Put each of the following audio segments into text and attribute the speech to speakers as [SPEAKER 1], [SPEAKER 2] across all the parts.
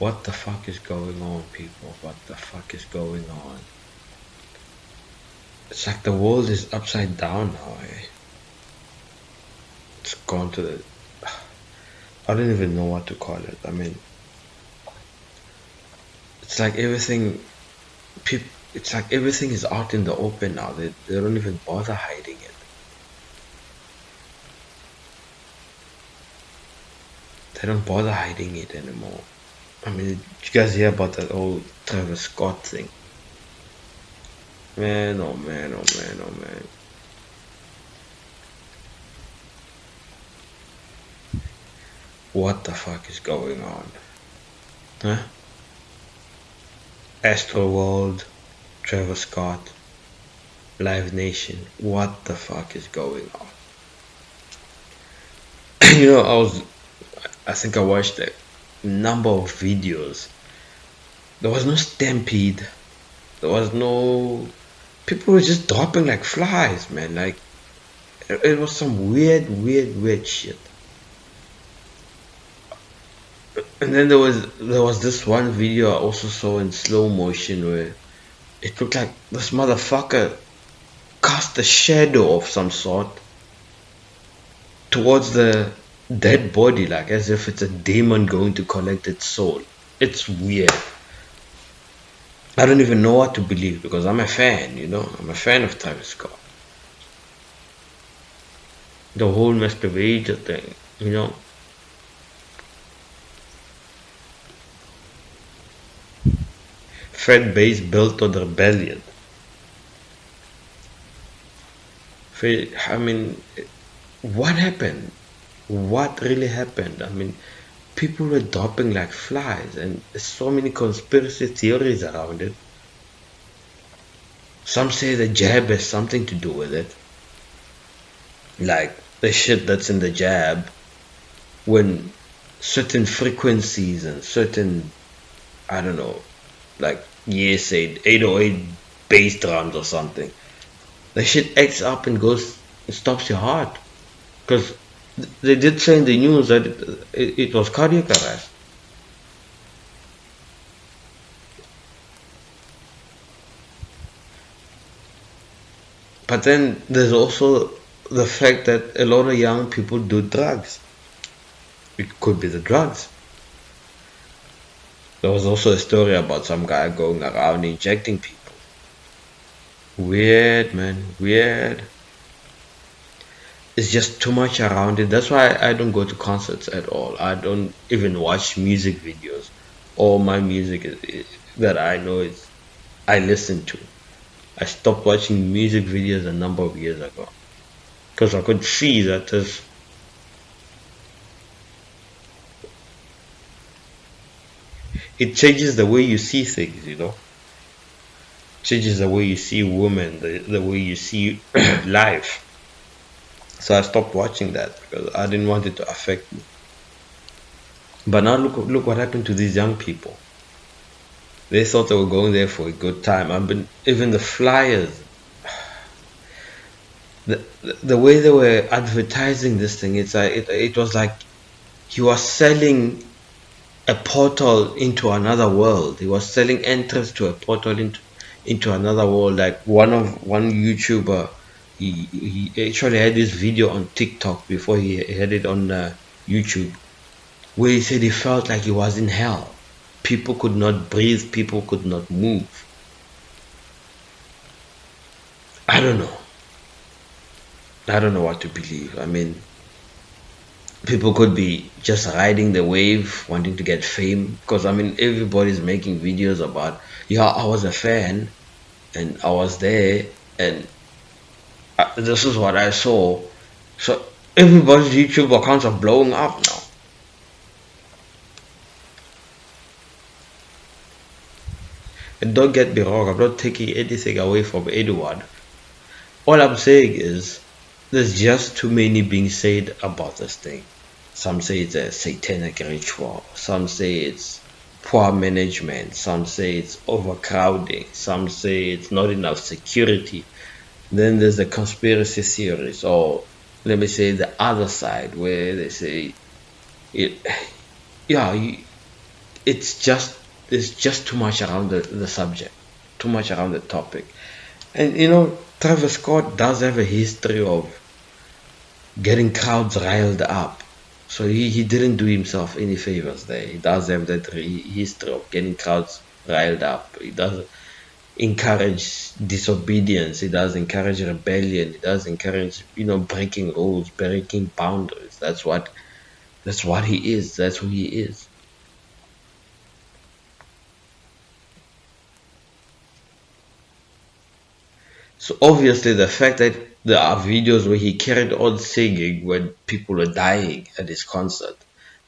[SPEAKER 1] What the fuck is going on, people? What the fuck is going on? It's like the world is upside down now, eh? It's gone to the... I don't even know what to call it. I mean, it's like everything... It's like everything is out in the open now. They don't even bother hiding it. They don't bother hiding it anymore. I mean, did you guys hear about that old Travis Scott thing? Man, oh man, oh man, oh man. What the fuck is going on? Huh? Astroworld, Travis Scott, Live Nation. What the fuck is going on? You know, I think I watched a number of videos. There was no stampede. There was no... People were just dropping like flies, man. Like, it was some weird shit. And then there was this one video I also saw in slow motion where it looked like this motherfucker cast a shadow of some sort towards the dead body, like as if it's a demon going to collect its soul. It's weird. I don't even know what to believe because I'm a fan, you know. I'm a fan of Travis Scott. The whole masturbator thing, you know. Fat base built on rebellion. I mean, what happened? What really happened? I mean, people were dropping like flies, and there's so many conspiracy theories around it. Some say the jab has something to do with it. Like the shit that's in the jab, when certain frequencies and certain, I don't know, like say 808 bass drums or something, the shit acts up and goes and stops your heart. Because they did say in the news that it was cardiac arrest. But then there's also the fact that a lot of young people do drugs. It could be the drugs. There was also a story about some guy going around injecting people. Weird, man, weird. It's just too much around it. That's why I don't go to concerts at all. I don't even watch music videos. All my music that I know is I listen to. I stopped watching music videos a number of years ago because I could see that it changes the way you see things, you know. Changes the way you see women, the way you see life. So I stopped watching that because I didn't want it to affect me. But now look what happened to these young people. They thought they were going there for a good time. Even the flyers, the way they were advertising this thing, it was like he was selling a portal into another world. He was selling entrance to a portal into another world. Like one YouTuber, he actually had this video on TikTok before he had it on YouTube, where he said he felt like he was in hell. People could not breathe. People could not move. I don't know. I don't know what to believe. I mean, people could be just riding the wave, wanting to get fame. Because I mean, everybody's making videos about, yeah, I was a fan, and I was there, and this is what I saw. So everybody's YouTube accounts are blowing up now. And don't get me wrong, I'm not taking anything away from anyone. All I'm saying is there's just too many being said about this thing. Some say it's a satanic ritual. Some say it's poor management. Some say it's overcrowding. Some say it's not enough security. Then there's the conspiracy theories, or let me say the other side, where they say, it's just too much around the subject, too much around the topic. And Travis Scott does have a history of getting crowds riled up. So he didn't do himself any favors there. He does have that history of getting crowds riled up. He does encourage disobedience. He does encourage rebellion. He does encourage, breaking rules, breaking boundaries. That's what he is. That's who he is. So obviously the fact that there are videos where he carried on singing when people were dying at his concert,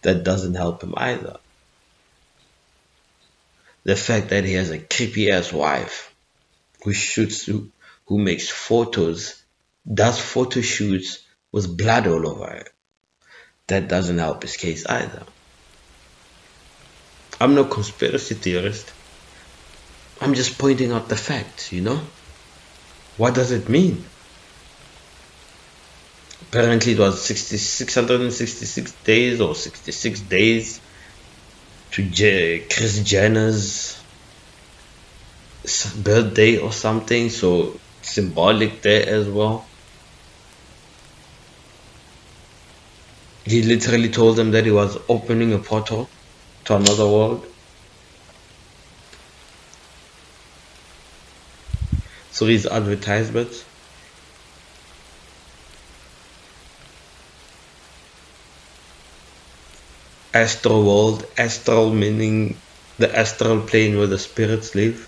[SPEAKER 1] that doesn't help him either. The fact that he has a creepy ass wife who makes photos, does photo shoots with blood all over it, that doesn't help his case either. I'm no conspiracy theorist. I'm just pointing out the facts. What does it mean? Apparently it was 666 days or 66 days to Kris Jenner's birthday or something, so symbolic there as well. He literally told them that he was opening a portal to another world. So these advertisements. Astroworld, astral meaning the astral plane where the spirits live.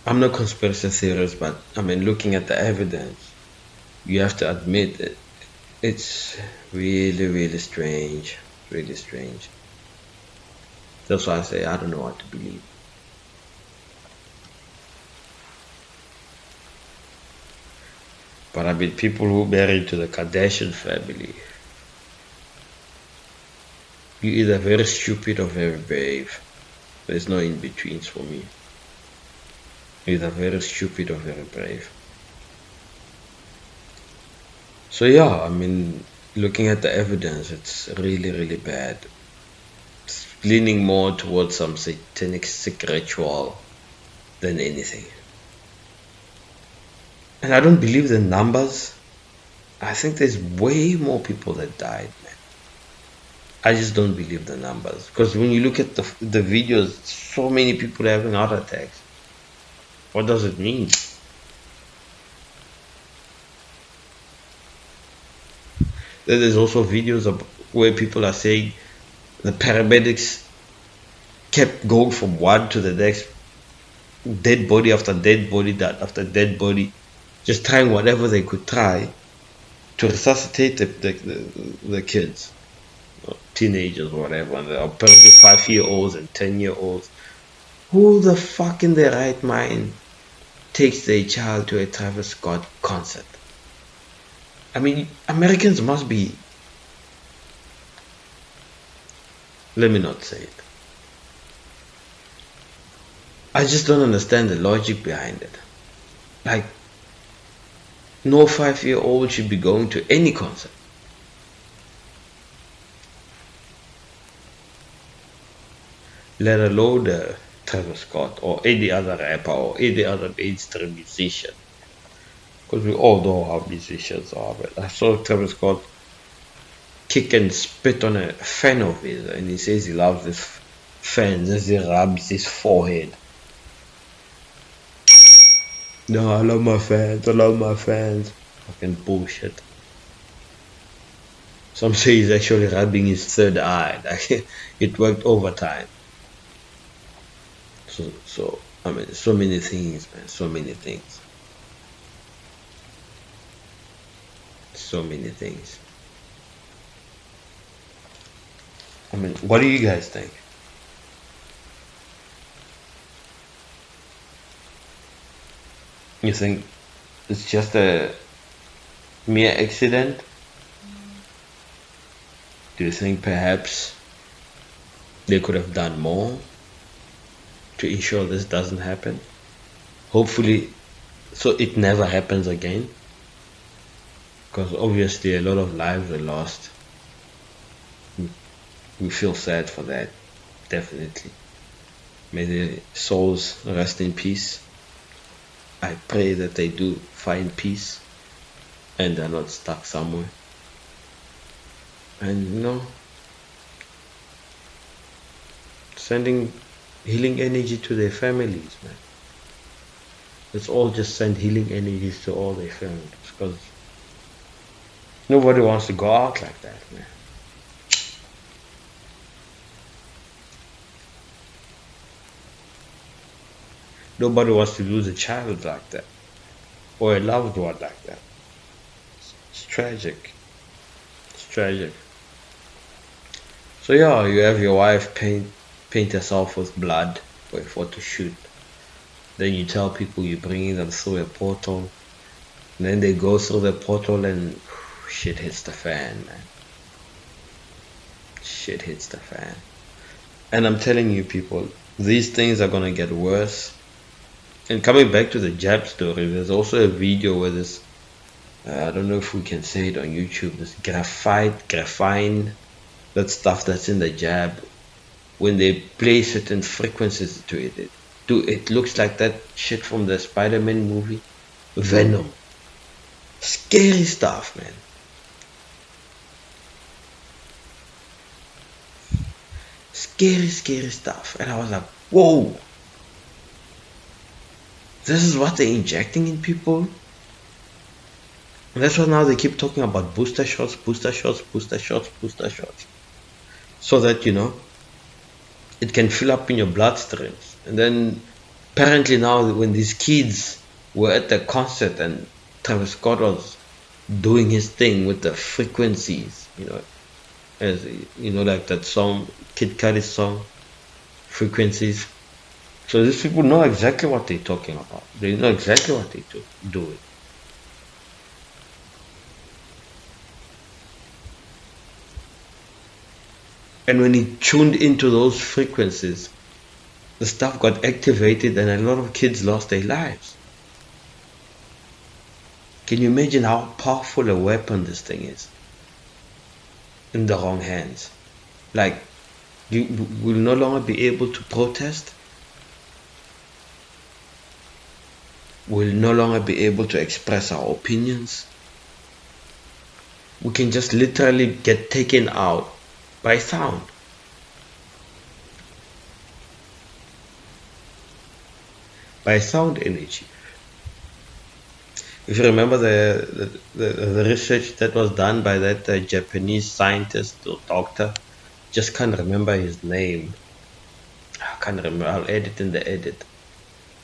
[SPEAKER 1] I'm no conspiracy theorist, but looking at the evidence, you have to admit that it's really, really strange. Really strange. That's why I say I don't know what to believe. But people who married to the Kardashian family, you're either very stupid or very brave. There's no in-betweens for me. You're either very stupid or very brave. So yeah, looking at the evidence, it's really, really bad. It's leaning more towards some satanic sick ritual than anything. And I don't believe the numbers. I think there's way more people that died, man. I just don't believe the numbers. Because when you look at the videos, so many people are having heart attacks. What does it mean? Then there's also videos where people are saying the paramedics kept going from one to the next, dead body after dead body, that after dead body, just trying whatever they could try to resuscitate the kids, or teenagers, or whatever. And they're apparently 5-year-olds and 10-year-olds. Who the fuck in their right mind takes their child to a Travis Scott concert? Americans must be. Let me not say it. I just don't understand the logic behind it. Like, no 5-year-old should be going to any concert. Let alone Travis Scott or any other rapper or any other mainstream musician. Because we all know how musicians are. But I saw Travis Scott kick and spit on a fan of his, and he says he loves his fans as he rubs his forehead. No, I love my fans. I love my fans. Fucking bullshit. Some say he's actually rubbing his third eye. Like, it worked overtime. So so many things, man. So many things. So many things. What do you guys think? You think it's just a mere accident? Do you think perhaps they could have done more to ensure this doesn't happen? Hopefully, so it never happens again. Because obviously a lot of lives were lost. We feel sad for that, definitely. May their souls rest in peace. I pray that they do find peace and they're not stuck somewhere. And sending healing energy to their families, man. Let's all just send healing energies to all their families, because nobody wants to go out like that, man. Nobody wants to lose a child like that, or a loved one like that. It's tragic. It's tragic. So yeah, you have your wife paint herself with blood for a photo shoot. Then you tell people you're bringing them through a portal. And then they go through the portal and shit hits the fan, man. Shit hits the fan. And I'm telling you, people, these things are gonna get worse. And coming back to the jab story, there's also a video where this, I don't know if we can say it on YouTube, this graphene, that stuff that's in the jab, when they play certain frequencies to it, it looks like that shit from the Spider-Man movie, Venom. Scary stuff, man. Scary stuff. And I was like, whoa. This is what they're injecting in people. And that's why now they keep talking about booster shots. So that, it can fill up in your bloodstreams. And then apparently now when these kids were at the concert and Travis Scott was doing his thing with the frequencies, as like that song, Kid Cudi's song, Frequencies. So these people know exactly what they're talking about. They know exactly what they're doing. And when he tuned into those frequencies, the stuff got activated and a lot of kids lost their lives. Can you imagine how powerful a weapon this thing is in the wrong hands? Like, you will no longer be able to protest. We'll no longer be able to express our opinions. We can just literally get taken out by sound. By sound energy. If you remember the research that was done by that Japanese scientist or doctor, just can't remember his name. I can't remember. I'll add it in the edit.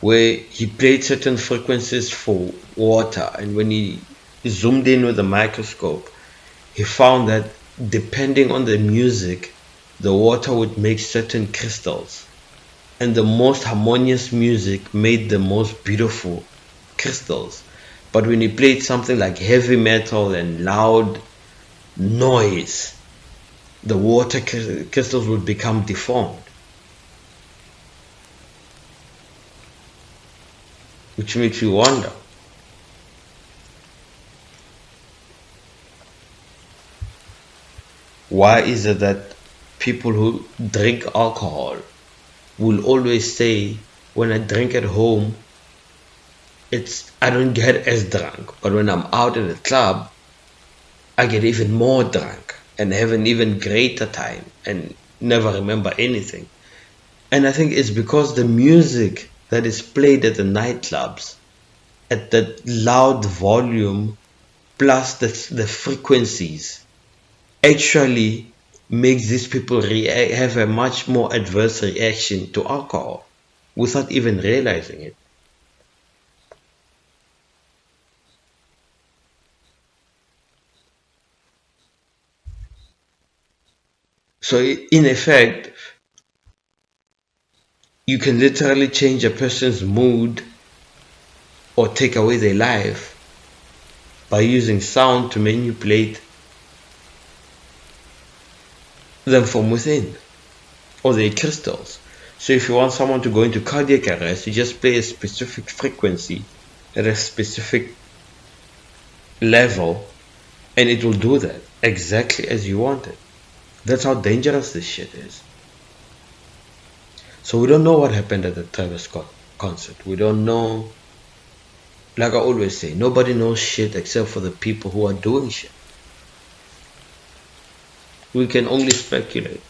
[SPEAKER 1] Where he played certain frequencies for water, and when he zoomed in with a microscope, he found that depending on the music, the water would make certain crystals, and the most harmonious music made the most beautiful crystals. But when he played something like heavy metal and loud noise, the water crystals would become deformed. Which makes you wonder, why is it that people who drink alcohol will always say, when I drink at home, I don't get as drunk, but when I'm out at a club, I get even more drunk and have an even greater time and never remember anything. And I think it's because the music that is played at the nightclubs at that loud volume plus the frequencies actually makes these people have a much more adverse reaction to alcohol without even realizing it. So in effect, you can literally change a person's mood or take away their life by using sound to manipulate them from within, or their crystals. So if you want someone to go into cardiac arrest, you just play a specific frequency at a specific level, and it will do that exactly as you want it. That's how dangerous this shit is. So we don't know what happened at the Travis Scott concert. We don't know. Like I always say, nobody knows shit except for the people who are doing shit. We can only speculate.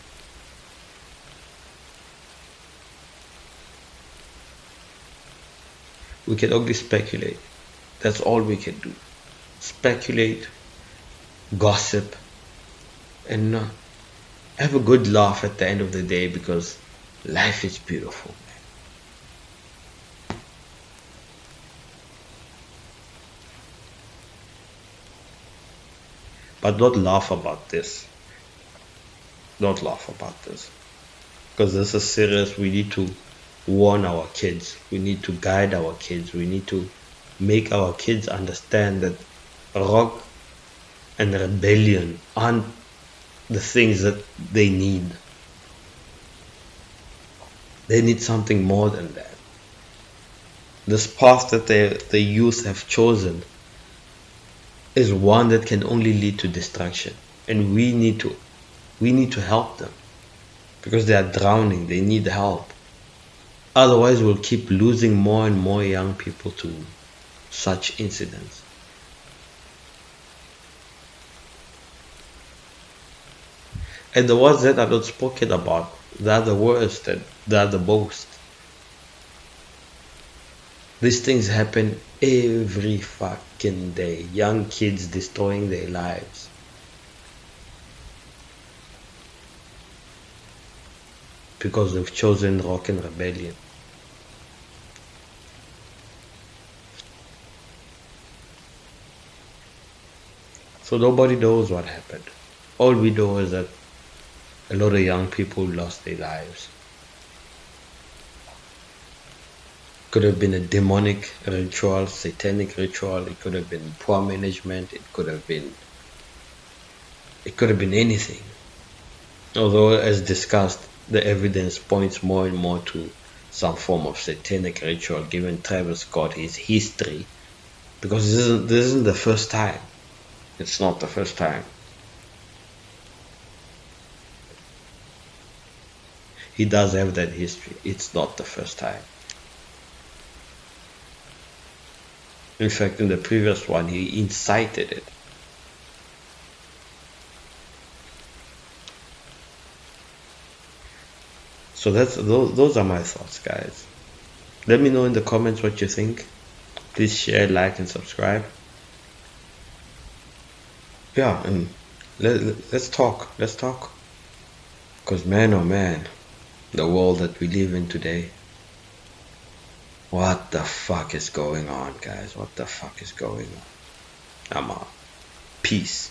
[SPEAKER 1] We can only speculate. That's all we can do. Speculate, gossip, and have a good laugh at the end of the day, because life is beautiful, man. But don't laugh about this. Don't laugh about this. Because this is serious. We need to warn our kids. We need to guide our kids. We need to make our kids understand that rock and rebellion aren't the things that they need. They need something more than that. This path that the youth have chosen is one that can only lead to destruction, and we need to help them, because they are drowning. They need help. Otherwise, we'll keep losing more and more young people to such incidents. And the ones that are not spoken about, they are the worst and they are the most. These things happen every fucking day. Young kids destroying their lives. Because they've chosen rock and rebellion. So nobody knows what happened. All we know is that a lot of young people lost their lives. Could have been a demonic ritual, satanic ritual. It could have been poor management. It could have been anything. Although, as discussed, the evidence points more and more to some form of satanic ritual, given Travis Scott his history, because this isn't the first time. It's not the first time. He does have that history. It's not the first time. In fact, in the previous one, he incited it. So those are my thoughts, guys. Let me know in the comments what you think. Please share, like, and subscribe. Yeah, and let's talk. Let's talk. Because man, oh man, the world that we live in today. What the fuck is going on, guys? What the fuck is going on? I'm out. Peace.